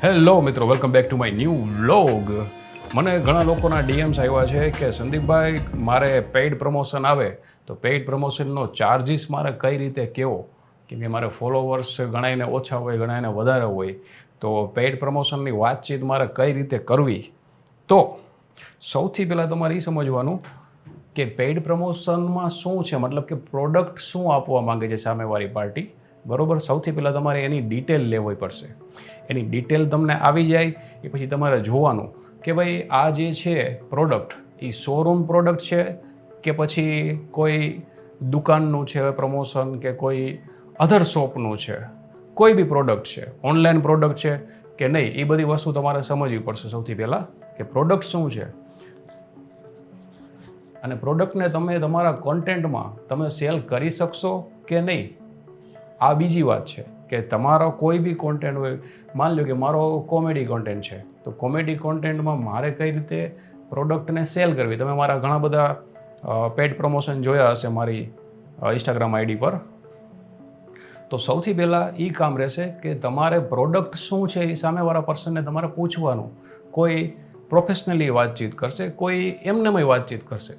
Hello મિત્રો, welcome back to my new vlog. મને ઘણા લોકોના ડીએમ્સ આવ્યા છે કે સંદીપભાઈ, મારે પેઇડ પ્રમોશન આવે તો પેઇડ પ્રમોશનનો ચાર્જિસ મારે કઈ રીતે કેવો, કેમ કે મારે ફોલોવર્સ ઘણાને ઓછા હોય, ઘણાને વધારે હોય, તો પેઇડ પ્રમોશનની વાતચીત મારે કઈ રીતે કરવી. તો સૌથી પહેલાં તમારે એ સમજવાનું કે પેઇડ પ્રમોશનમાં શું છે, મતલબ કે પ્રોડક્ટ શું આપવા માંગે છે સામેવાળી પાર્ટી. બરાબર, સૌથી પહેલાં તમારે એની ડિટેલ લેવી પડશે. એની ડિટેલ તમને આવી જાય એ પછી તમારે જોવાનું કે ભાઈ આ જે છે પ્રોડક્ટ એ શોરૂમ પ્રોડક્ટ છે કે પછી કોઈ દુકાનનું છે પ્રમોશન, કે કોઈ અધર શોપનું છે, કોઈ બી પ્રોડક્ટ છે, ઓનલાઈન પ્રોડક્ટ છે કે નહીં, એ બધી વસ્તુ તમારે સમજવી પડશે સૌથી પહેલાં કે પ્રોડક્ટ શું છે. અને પ્રોડક્ટને તમે તમારા કોન્ટેન્ટમાં તમે સેલ કરી શકશો કે નહીં, આ બીજી વાત છે. કે તમારો કોઈ બી કોન્ટેન્ટ હોય, માની લો કે મારો કોમેડી કોન્ટેન્ટ છે, તો કોમેડી કોન્ટેન્ટમાં મારે કઈ રીતે પ્રોડક્ટને સેલ કરવી. તમે મારા ઘણા બધા પેડ પ્રમોશન જોયા હશે મારી ઇન્સ્ટાગ્રામ આઈડી પર. તો સૌથી પહેલાં એ કામ રહેશે કે તમારે પ્રોડક્ટ શું છે એ સામેવાળા પર્સનને તમારે પૂછવાનું. કોઈ પ્રોફેશનલી વાતચીત કરશે, કોઈ એમનેમય વાતચીત કરશે.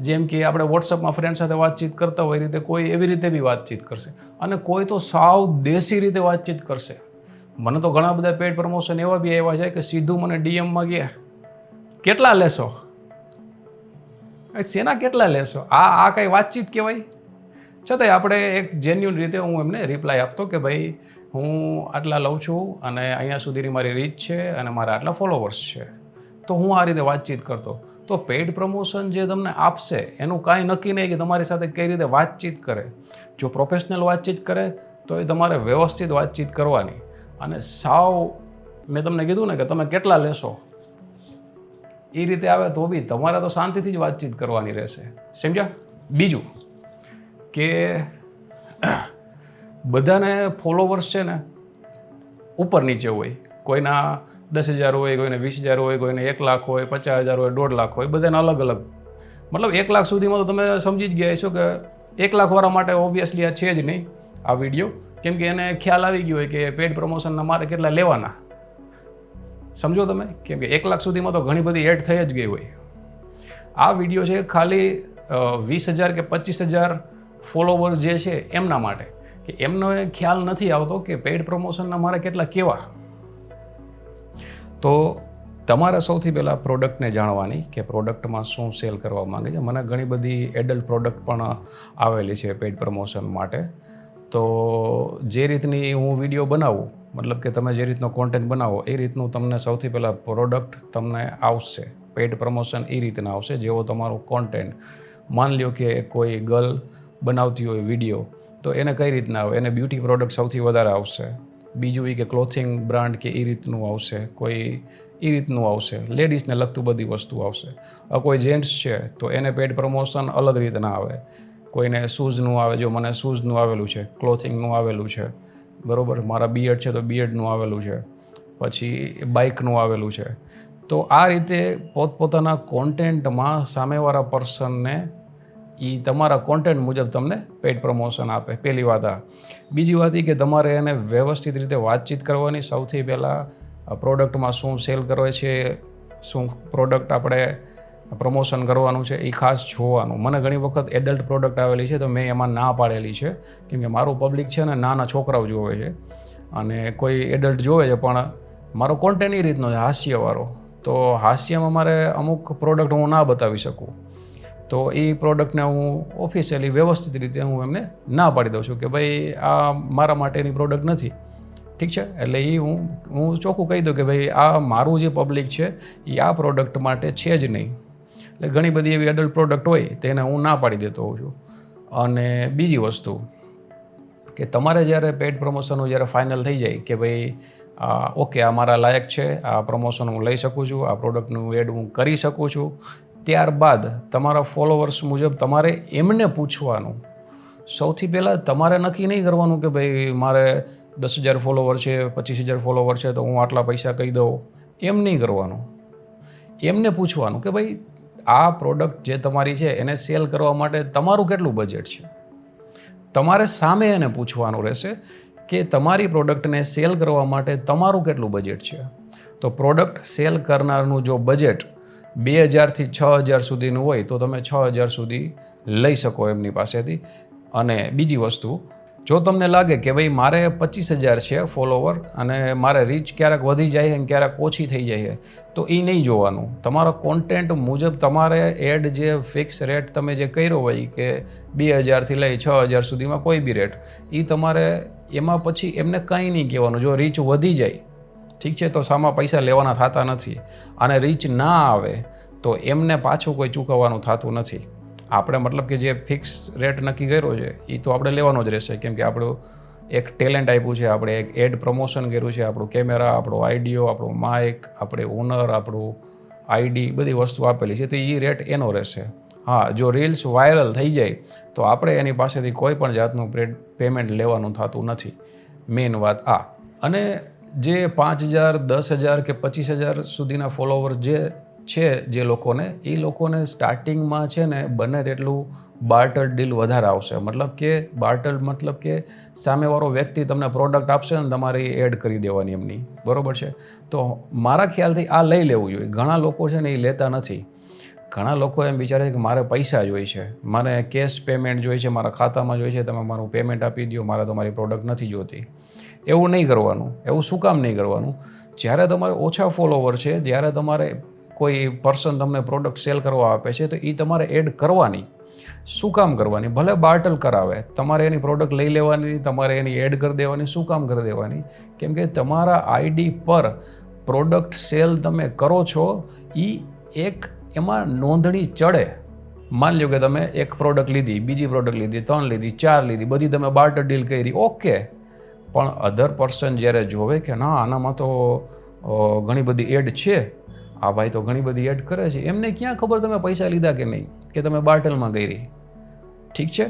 જેમ કે આપણે વોટ્સઅપમાં ફ્રેન્ડ સાથે વાતચીત કરતા હોય રીતે કોઈ એવી રીતે બી વાતચીત કરશે, અને કોઈ તો સાવ દેશી રીતે વાતચીત કરશે. મને તો ઘણા બધા પેડ પ્રમોશન એવા બી આવ્યા છે કે સીધું મને ડીએમમાં ગયા, કેટલા લેશો, શેના કેટલા લેશો, આ કાંઈ વાતચીત કહેવાય. છતાંય આપણે એક જેન્યુન રીતે હું એમને રિપ્લાય આપતો કે ભાઈ હું આટલા લઉં છું અને અહીંયા સુધીની મારી રીચ છે અને મારા આટલા ફોલોવર્સ છે, તો હું આ રીતે વાતચીત કરતો. તો પેઇડ પ્રમોશન જે તમને આપશે એનું કાંઈ નક્કી નહીં કે તમારી સાથે કઈ રીતે વાતચીત કરે. જો પ્રોફેશનલ વાતચીત કરે તો એ તમારે વ્યવસ્થિત વાતચીત કરવાની. અને સાવ મેં તમને કીધું ને કે તમે કેટલા લેશો એ રીતે આવે તો બી તમારે તો શાંતિથી જ વાતચીત કરવાની રહેશે, સમજ્યા. બીજું કે બધાને ફોલોવર્સ છે ને ઉપર નીચે હોય, કોઈના 10,000 હોય, કોઈને 20,000 હોય, કોઈને 1 લાખ હોય, 50,000 હોય, 1.5 લાખ હોય, બધાને અલગ અલગ. મતલબ 1 લાખ સુધીમાં તો તમે સમજી જ ગયા છો કે 1 લાખવાળા માટે ઓબ્વિયસલી આ છે જ નહીં આ વિડીયો, કેમ કે એને ખ્યાલ આવી ગયો હોય કે પેડ પ્રમોશનના મારે કેટલા લેવાના. સમજો તમે, કેમ કે 1 લાખ સુધીમાં તો ઘણી બધી એડ થઈ જ ગઈ હોય. આ વિડીયો છે ખાલી 20,000 કે 25,000 ફોલોવર્સ જે છે એમના માટે, કે એમનો ખ્યાલ નથી આવતો કે પેઇડ પ્રમોશનના મારે કેટલા કેવા. તો તમારે સૌથી પહેલાં પ્રોડક્ટને જાણવાની કે પ્રોડક્ટમાં શું સેલ કરવા માંગે છે. મને ઘણી બધી એડલ્ટ પ્રોડક્ટ પણ આવેલી છે પેઇડ પ્રમોશન માટે. તો જે રીતની હું વિડીયો બનાવું, મતલબ કે તમે જે રીતનો કોન્ટેન્ટ બનાવો એ રીતનું તમને સૌથી પહેલાં પ્રોડક્ટ તમને આવશે. પેઇડ પ્રમોશન એ રીતના આવશે જેવો તમારો કોન્ટેન્ટ. માની લ્યો કે કોઈ ગર્લ બનાવતી હોય વિડીયો, તો એને કઈ રીતના આવે, એને બ્યુટી પ્રોડક્ટ સૌથી વધારે આવશે. બીજું એ કે ક્લોથિંગ બ્રાન્ડ કે એ રીતનું આવશે, કોઈ એ રીતનું આવશે, લેડીઝને લગતું બધી વસ્તુ આવશે. કોઈ જેન્ટ્સ છે તો એને પેડ પ્રમોશન અલગ રીતના આવે. કોઈને શૂઝનું આવે, જો મને શૂઝનું આવેલું છે, ક્લોથિંગનું આવેલું છે, બરાબર, મારા બિયર્ડ છે તો બિયર્ડનું આવેલું છે, પછી બાઇકનું આવેલું છે. તો આ રીતે પોતપોતાના કોન્ટેન્ટમાં સામેવાળા પર્સનને એ તમારા કોન્ટેન્ટ મુજબ તમને પેઇડ પ્રમોશન આપે. પહેલી વાત આ. બીજી વાત એ કે તમારે એને વ્યવસ્થિત રીતે વાતચીત કરવાની. સૌથી પહેલાં પ્રોડક્ટમાં શું સેલ કરે છે, શું પ્રોડક્ટ આપણે પ્રમોશન કરવાનું છે એ ખાસ જોવાનું. મને ઘણી વખત એડલ્ટ પ્રોડક્ટ આવેલી છે તો મેં એમાં ના પાડેલી છે, કેમ કે મારું પબ્લિક છે ને નાના છોકરાઓ જોવે છે અને કોઈ એડલ્ટ જોવે છે, પણ મારો કોન્ટેન્ટ એ રીતનો છે હાસ્યવાળો. તો હાસ્યમાં મારે અમુક પ્રોડક્ટ હું ના બતાવી શકું, તો એ પ્રોડક્ટને હું ઓફિશિયલી વ્યવસ્થિત રીતે હું એમને ના પાડી દઉં છું કે ભાઈ આ મારા માટેની પ્રોડક્ટ નથી, ઠીક છે. એટલે એ હું ચોખ્ખું કહી દઉં કે ભાઈ આ મારું જે પબ્લિક છે એ આ પ્રોડક્ટ માટે છે જ નહીં. એટલે ઘણી બધી એવી એડલ્ટ પ્રોડક્ટ હોય તેને હું ના પાડી દેતો હોઉં છું. અને બીજી વસ્તુ કે તમારે જ્યારે પેડ પ્રમોશનનું જ્યારે ફાઇનલ થઈ જાય કે ભાઈ ઓકે આ મારા લાયક છે, આ પ્રમોશન હું લઈ શકું છું, આ પ્રોડક્ટનું એડ હું કરી શકું છું, ત્યારબાદ તમારા ફોલોવર્સ મુજબ તમારે એમને પૂછવાનું. સૌથી પહેલાં તમારે નક્કી નહીં કરવાનું કે ભાઈ મારે 10,000 ફોલોવર છે, 25,000 ફોલોવર છે તો હું આટલા પૈસા કહી દઉં, એમ નહીં કરવાનું. એમને પૂછવાનું કે ભાઈ આ પ્રોડક્ટ જે તમારી છે એને સેલ કરવા માટે તમારું કેટલું બજેટ છે. તમારે સામે એને પૂછવાનું રહેશે કે તમારી પ્રોડક્ટને સેલ કરવા માટે તમારું કેટલું બજેટ છે. તો પ્રોડક્ટ સેલ કરનારનું જો બજેટ 2000થી 6000 સુધીનું હોય તો તમે 6000 સુધી લઈ શકો એમની પાસેથી. અને બીજી વસ્તુ, જો તમને લાગે કે ભાઈ મારે 25000 છે ફોલોવર અને મારે રીચ ક્યારેક વધી જાય અને ક્યારેક ઓછી થઈ જાય તો એ નહીં જોવાનું. તમારા કોન્ટેન્ટ મુજબ તમારે એડ જે ફિક્સ રેટ તમે જે કર્યો હોય કે 2000થી લઈ 6000 સુધીમાં કોઈ બી રેટ, એ તમારે એમાં પછી એમને કંઈ નહીં કહેવાનું. જો રીચ વધી જાય ઠીક છે તો સામા પૈસા લેવાના થતા નથી, અને રીચ ના આવે તો એમને પાછું કોઈ ચૂકવવાનું થતું નથી. આપણે મતલબ કે જે ફિક્સ રેટ નક્કી કર્યો છે એ તો આપણે લેવાનો જ રહેશે, કેમ કે આપણું એક ટેલેન્ટ આપ્યું છે, આપણે એક એડ પ્રમોશન કર્યું છે, આપણું કેમેરા, આપણો આઈડિયો, આપણું માઇક, આપણે ઓનર, આપણું આઈડી, બધી વસ્તુ આપેલી છે તો એ રેટ એનો રહેશે. હા, જો રીલ્સ વાયરલ થઈ જાય તો આપણે એની પાસેથી કોઈ પણ જાતનું પેમેન્ટ લેવાનું થતું નથી. મેઇન વાત આ. અને જે 5000, 10000 કે 25000 સુધીના ફોલોવર જે છે જે લોકોને, એ લોકોને સ્ટાર્ટિંગમાં છે ને બને તેટલું બાર્ટર ડીલ વધારે આવશે. મતલબ કે બાર્ટર મતલબ કે સામેવાળો વ્યક્તિ તમને પ્રોડક્ટ આપશે ને તમારે એડ કરી દેવાની એમની, બરાબર છે. તો મારા ખ્યાલથી આ લઈ લેવું જોઈએ. ઘણા લોકો છે ને એ લેતા નથી. ઘણા લોકો એમ વિચારે છે કે મારે પૈસા જોઈએ છે, મારે કેશ પેમેન્ટ જોઈએ છે, મારા ખાતામાં જોઈએ છે, તમે મારું પેમેન્ટ આપી દો, મારે તમારી પ્રોડક્ટ નથી જોતી. એવું નહીં કરવાનું. એવું શું કામ નહીં કરવાનું? જ્યારે તમારે ઓછા ફોલોવર છે, જ્યારે તમારે કોઈ પર્સન તમને પ્રોડક્ટ સેલ કરવા આપે છે તો એ તમારે એડ કરવાની. શું કામ કરવાની? ભલે બાર્ટર કરાવે, તમારે એની પ્રોડક્ટ લઈ લેવાની, તમારે એની એડ કરી દેવાની. શું કામ કરી દેવાની? કેમ કે તમારા આઈડી પર પ્રોડક્ટ સેલ તમે કરો છો, એ એક એમાં નોંધણી ચડે. માની લો કે તમે એક પ્રોડક્ટ લીધી, બીજી પ્રોડક્ટ લીધી, 3 લીધી, 4 લીધી, બધી તમે બાર્ટર ડીલ કરી, ઓકે. પણ અધર પર્સન જ્યારે જોવે કે ના આનામાં તો ઘણી બધી એડ છે, આ ભાઈ તો ઘણી બધી એડ કરે છે, એમને ક્યાં ખબર તમે પૈસા લીધા કે નહીં, કે તમે બાર્ટલમાં કરી. ઠીક છે.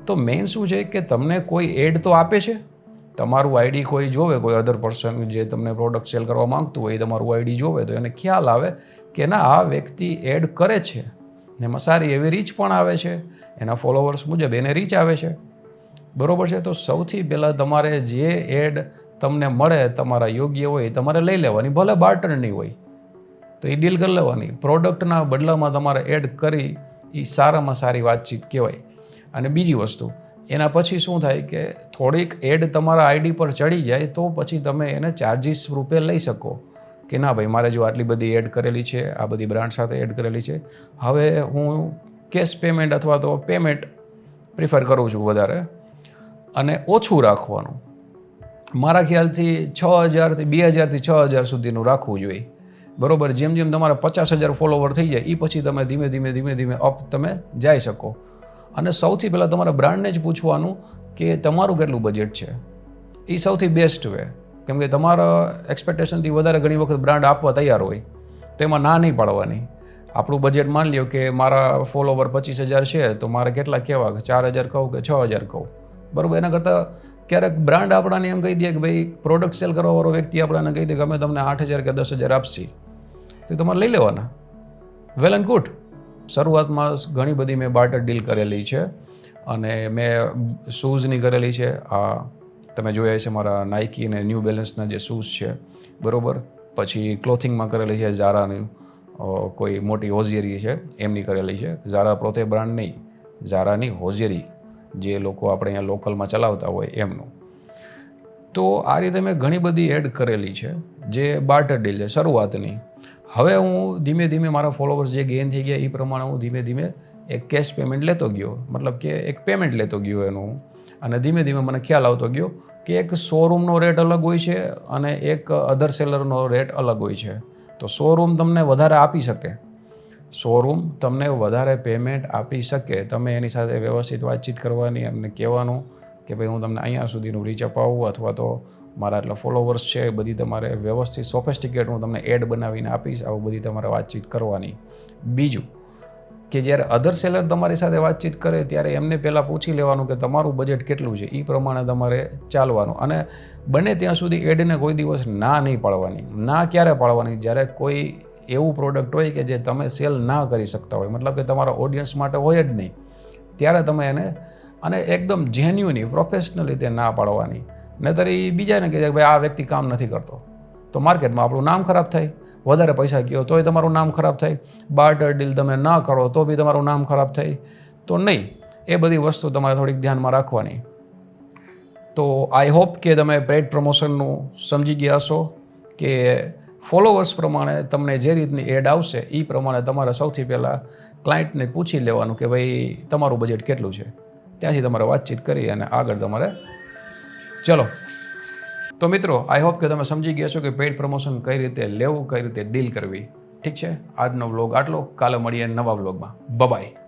તો મેઇન શું છે કે તમને કોઈ એડ તો આપે છે, તમારું આઈડી કોઈ જોવે, કોઈ અધર પર્સન જે તમને પ્રોડક્ટ સેલ કરવા માંગતું હોય એ તમારું આઈડી જોવે તો એને ખ્યાલ આવે કે ના આ વ્યક્તિ એડ કરે છે, એમાં સારી એવી રીચ પણ આવે છે, એના ફોલોવર્સ મુજબ એને રીચ આવે છે, બરાબર છે. તો સૌથી પહેલાં તમારે જે એડ તમને મળે તમારા યોગ્ય હોય તમારે લઈ લેવાની, ભલે બાર્ટર નહીં હોય તો એ ડીલ કરી લેવાની. પ્રોડક્ટના બદલામાં તમારે એડ કરી એ સારામાં સારી વાતચીત કહેવાય. અને બીજી વસ્તુ, એના પછી શું થાય કે થોડીક એડ તમારા આઈડી પર ચડી જાય તો પછી તમે એને ચાર્જિસ રૂપે લઈ શકો કે ના ભાઈ મારે જો આટલી બધી એડ કરેલી છે, આ બધી બ્રાન્ડ સાથે એડ કરેલી છે, હવે હું કેશ પેમેન્ટ અથવા તો પેમેન્ટ પ્રિફર કરું છું વધારે અને ઓછું રાખવાનું. મારા ખ્યાલથી 6000થી 2000થી 6000 સુધીનું રાખવું જોઈએ, બરાબર. જેમ જેમ તમારા 50000 ફોલોવર થઈ જાય એ પછી તમે ધીમે ધીમે અપ તમે જઈ શકો. અને સૌથી પહેલાં તમારા બ્રાન્ડને જ પૂછવાનું કે તમારું કેટલું બજેટ છે. એ સૌથી બેસ્ટ વે, કેમ કે તમારા એક્સપેક્ટેશનથી વધારે ઘણી વખત બ્રાન્ડ આપવા તૈયાર હોય તો એમાં ના નહીં પાડવાની. આપણું બજેટ માની લ્યો કે મારા ફોલોવર 25000 છે તો મારે કેટલા કહેવા, 4000 કહું કે 6000 કહું, બરાબર. એના કરતાં ક્યારેક બ્રાન્ડ આપણાને એમ કહી દે કે ભાઈ પ્રોડક્ટ સેલ કરવાવાળો વ્યક્તિ આપણાને કહી દે કે અમે તમને 8000 કે 10000 આપશી, તો તમારે લઈ લેવાના. Well and good. શરૂઆતમાં ઘણી બધી મેં બાર્ટર ડીલ કરેલી છે અને મેં શૂઝની કરેલી છે. આ તમે જોયા છે મારા નાઇકી અને ન્યૂ બેલેન્સના જે શૂઝ છે, બરાબર. પછી ક્લોથિંગમાં કરેલી છે, ઝારાની કોઈ મોટી હોઝિયરી છે એમની કરેલી છે. ઝારા પોતે બ્રાન્ડ નહીં, ઝારાની હોઝિયરી જે લોકો આપણે અહીંયા લોકલમાં ચલાવતા હોય એમનું. તો આ રીતે મેં ઘણી બધી એડ કરેલી છે જે બાર્ટર ડીલ છે શરૂઆતની. હવે હું ધીમે ધીમે મારા ફોલોવર્સ જે ગેઇન થઈ ગયા એ પ્રમાણે હું ધીમે ધીમે એક કેશ પેમેન્ટ લેતો ગયો, મતલબ કે એક પેમેન્ટ લેતો ગયો એનું. અને ધીમે ધીમે મને ખ્યાલ આવતો ગયો કે એક શોરૂમનો રેટ અલગ હોય છે અને એક અધર સેલરનો રેટ અલગ હોય છે. તો શોરૂમ તમને વધારે આપી શકે, શોરૂમ તમને વધારે પેમેન્ટ આપી શકે, તમે એની સાથે વ્યવસ્થિત વાતચીત કરવાની, એમને કહેવાનું કે ભાઈ હું તમને અહીંયા સુધીનું રીચ અપાવું અથવા તો મારા એટલા ફોલોવર્સ છે બધી તમારે વ્યવસ્થિત સોફેસ્ટિકેટ હું તમને એડ બનાવીને આપીશ, આવું બધી તમારે વાતચીત કરવાની. બીજું કે જ્યારે અધર સેલર તમારી સાથે વાતચીત કરે ત્યારે એમને પહેલાં પૂછી લેવાનું કે તમારું બજેટ કેટલું છે, એ પ્રમાણે તમારે ચાલવાનું. અને બને ત્યાં સુધી એડને કોઈ દિવસ ના નહીં પાડવાની. ના ક્યારે પાડવાની? જ્યારે કોઈ એવું પ્રોડક્ટ હોય કે જે તમે સેલ ના કરી શકતા હોય, મતલબ કે તમારા ઓડિયન્સ માટે હોય જ નહીં, ત્યારે તમે એને અને એકદમ જેન્યુઅલી પ્રોફેશનલ રીતે ના પાડવાની. નહીંતર એ બીજાને કહે કે ભાઈ આ વ્યક્તિ કામ નથી કરતો, તો માર્કેટમાં આપણું નામ ખરાબ થાય. વધારે પૈસા કહો તોય તમારું નામ ખરાબ થાય, બાર્ટર ડીલ તમે ના કરો તો બી તમારું નામ ખરાબ થાય. તો નહીં, એ બધી વસ્તુ તમારે થોડીક ધ્યાનમાં રાખવાની. તો આઈ હોપ કે તમે પેઇડ પ્રમોશનનું સમજી ગયા હશો કે ફોલોવર્સ પ્રમાણે તમને જે રીતની એડ આવશે એ પ્રમાણે તમારે સૌથી પહેલાં ક્લાયન્ટને પૂછી લેવાનું કે ભાઈ તમારું બજેટ કેટલું છે, ત્યાંથી તમારે વાતચીત કરી અને આગળ તમારે ચલો. તો મિત્રો આઈ હોપ કે તમે સમજી ગયા છો કે પેઇડ પ્રમોશન કઈ રીતે લેવું, કઈ રીતે ડીલ કરવી. ઠીક છે, આજનો વ્લોગ આટલો. કાલે મળીએ નવા વ્લોગમાં. બાય.